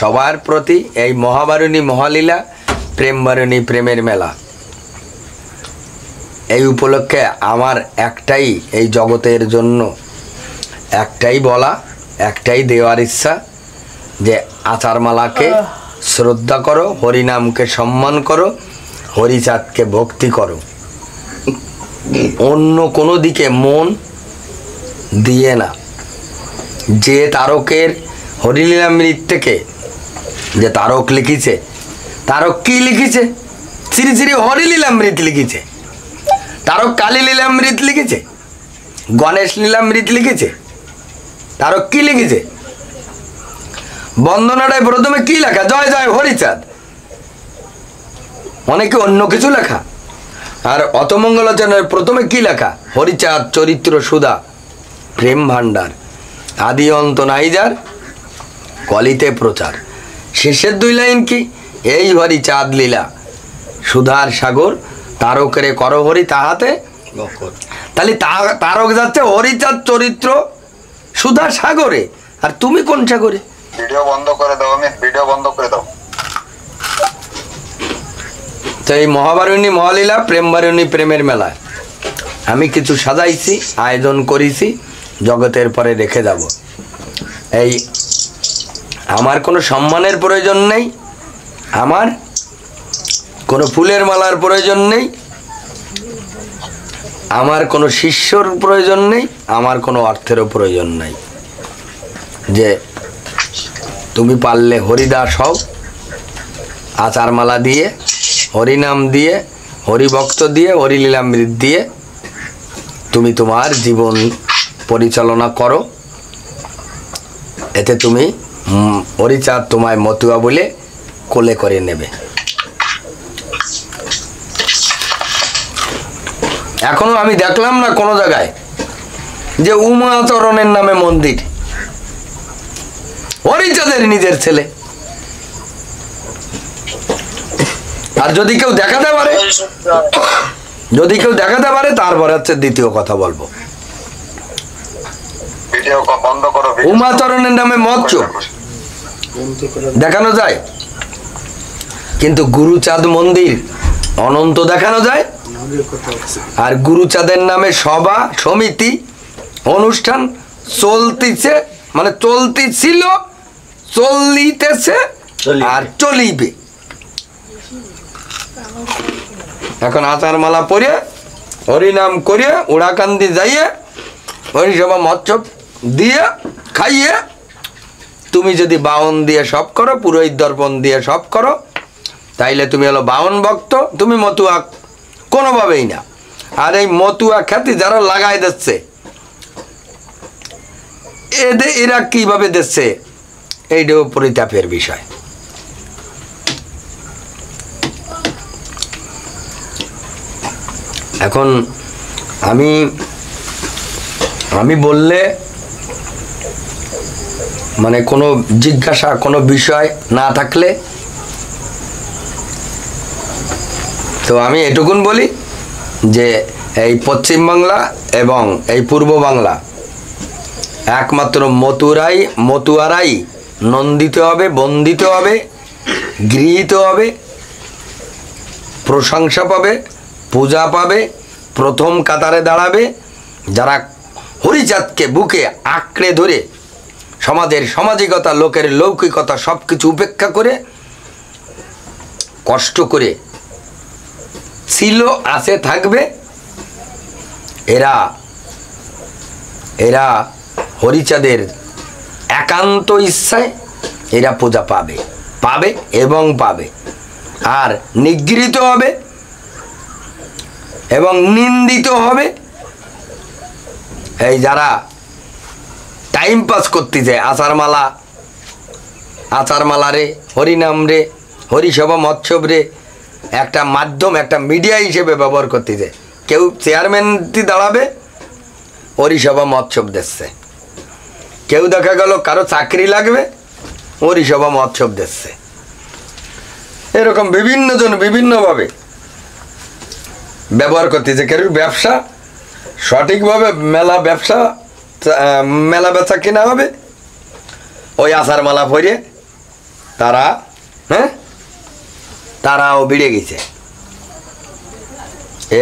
সবার প্রতি এই মহাবারুণী মহালীলা প্রেমবারুণী প্রেমের মেলা এই উপলক্ষে আমার একটাই এই জগতের জন্য একটাই বলা, একটাই দেওয়ার ইচ্ছা যে আচারমালাকে শ্রদ্ধা করো, হরিনামকে সম্মান করো, হরিচাঁদকে ভক্তি করো, অন্য কোনো দিকে মন দিয়ে না। যে তারকের হরিলীলামৃত থেকে যে তারক লিখিছে, তারক কি লিখিছে? শ্রী শ্রী হরিলীলামৃত লিখিছে। তারক কালী লীলামৃত লিখেছে, গণেশ লীলামৃত লিখেছে। তারক কি লিখেছে? বন্দনাটায় প্রথমে কি লেখা? জয় জয় হরিচাঁদ। অনেকে অন্য কিছু লেখা। আর অতমঙ্গলাচরণের প্রথমে কি লেখা? হরিচাঁদ চরিত্র সুধা প্রেম ভাণ্ডার, আদি অন্ত নাই যার, কলিতে প্রচার। শেষের দুই লাইন কি? এই হরিচাঁদ লীলা সুধার সাগর, তারকেরে কর হরি তাহাতে। তাহলে তারক যাচ্ছে হরিচাঁদ চরিত্র সুধা সাগরে, আর তুমি কোন সাগরে? ভিডিও বন্ধ করে দাও, আমি ভিডিও বন্ধ করে দাও। তো এই মহাবারুণী মহালীলা প্রেমবারুণী প্রেমের মেলা আমি কিছু সাজাইছি, আয়োজন করেছি, জগতের পরে রেখে যাব। এই আমার কোনো সম্মানের প্রয়োজন নেই, আমার কোনো ফুলের মালার প্রয়োজন নেই, আমার কোনো শিষ্যর প্রয়োজন নেই, আমার কোনো অর্থেরও প্রয়োজন নেই। যে তুমি পারলে হরিদাস হও, আচারমালা দিয়ে, হরিনাম দিয়ে, হরিভক্ত দিয়ে, হরিলীলামৃত দিয়ে তুমি তোমার জীবন পরিচালনা করো। এতে তুমি হরিচাঁদ তোমায় মতুয়া বলে কোলে করে নেবে। এখনো আমি দেখলাম না কোনো জায়গায় যে উমাচরণের নামে মন্দির, হরিচাঁদের নিজের ছেলে। আর যদি কেউ দেখাতে পারে, যদি কেউ দেখাতে পারে, তারপরে হচ্ছে দ্বিতীয় কথা বলবো। উমাচরণের নামে মৎস্য দেখানো যায়, কিন্তু গুরুচাঁদ মন্দির অনন্ত দেখানো যায়। আর গুরুচাঁদের নামে সভা সমিতি অনুষ্ঠান চলতিছে, মানে চলতিছিল, চলিতেছে আর চলিবে। এখন আচারমালা পরে হরিনাম করে উড়াকান্দি যাইয়ে হরিসভা মৎস্য দিয়ে খাইয়ে তুমি যদি বাউন দিয়ে সব করো, পুরোহিত দর্পণ দিয়ে সব করো, তাইলে তুমি হলো বাউন ভক্ত, তুমি মতুয়া কোনোভাবেই না। আর এই মতুয়া খ্যাতি যারা লাগাই দিচ্ছে, এরা কিভাবে দিচ্ছে এইটাও পরিতাপের বিষয়। এখন আমি বললে মানে কোনো জিজ্ঞাসা, কোনো বিষয় না থাকলে তো আমি এটুকুন বলি যে এই পশ্চিমবাংলা এবং এই পূর্ব বাংলা একমাত্র মতুয়ারাই নন্দিত হবে, বন্দিত হবে, গৃহীত হবে, প্রশংসা পাবে, পূজা পাবে, প্রথম কাতারে দাঁড়াবে। যারা হরিচাঁদকে বুকে আঁকড়ে ধরে সমাজের সামাজিকতা, লোকের লৌকিকতা সব কিছু উপেক্ষা করে কষ্ট করে ছিল, আছে, থাকবে, এরা হরিচাঁদের একান্ত ইচ্ছায় এরা পূজা পাবে এবং পাবে। আর নিগৃহীত হবে এবং নিন্দিত হবে এই যারা টাইম পাস করতে যায়। আচারমালা রে, হরিনাম রে, হরিসভা মৎসব রে একটা মাধ্যম, একটা মিডিয়া হিসেবে ব্যবহার করতে যায়। কেউ চেয়ারম্যানটি দাঁড়াবে, হরিসভা মৎসব দিচ্ছে। কেউ দেখা গেল কারো চাকরি লাগবে, হরিসভা মৎসব দিচ্ছে। এরকম বিভিন্ন জন বিভিন্নভাবে ব্যবহার করতেছে। কেউ ব্যবসা সঠিকভাবে মেলা বেচা কিনা হবে ওই আচারমালা পরে, তারা হ্যাঁ তারাও বেড়ে গেছে।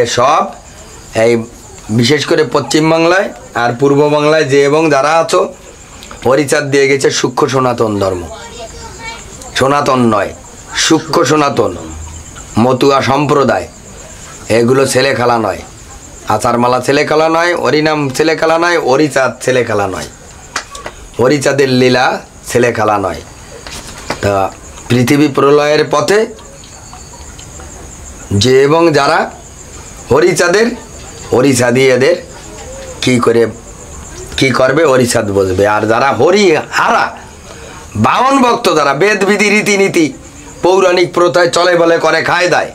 এসব এই বিশেষ করে পশ্চিমবাংলায় আর পূর্ব বাংলায় যে এবং যারা আছো হরিচাঁদ দিয়ে গেছে সূক্ষ্ম সনাতন ধর্ম, সনাতন নয় সূক্ষ্ম সনাতন, মতুয়া সম্প্রদায়। এগুলো ছেলে খেলা নয়, আচারমালা ছেলে খেলা নয়, হরিনাম ছেলে খেলা নয়, হরিচাঁদ ছেলে খেলা নয়, হরিচাঁদের লীলা ছেলে খেলা নয়। তা পৃথিবী প্রলয়ের পথে যে এবং যারা হরিচাঁদের হরিচাঁদই এদের কি করবে হরিচাঁদ বসবে। আর যারা হরি হারা বামন ভক্ত, যারা বেদ বিধি রীতিনীতি পৌরাণিক প্রথায় চলে বলে করে খায় দায়,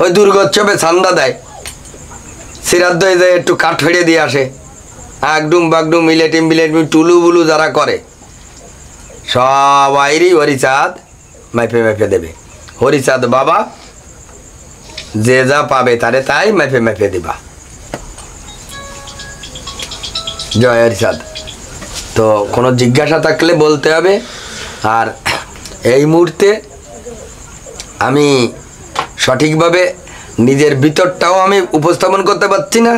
ওই দুর্গোৎসবে চান্দা দেয়, শ্রাদ্ধ হয়ে যায় একটু কাঠ ফেড়ে দিয়ে আসে, আগডুম বাগডুম মিলেটিম বিলেটিম টুলু বুলু যারা করে সবাইরই হরিচাঁদ মাইপে মাইপে দেবে। হরিচাঁদ বাবা যে যা পাবে তারে তাই মাইপে মাইপে দিবা। জয় হরিচাঁদ। তো কোনো জিজ্ঞাসা থাকলে বলতে হবে। আর এই মুহূর্তে আমি সঠিকভাবে নিজের ভিতরটাও আমি উপস্থাপন করতে পারছি না,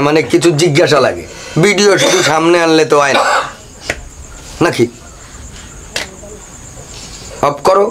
মানে কিছু জিজ্ঞাসা লাগে। ভিডিও শুধু সামনে আনলে তো হয় না নাকি? অফ করো।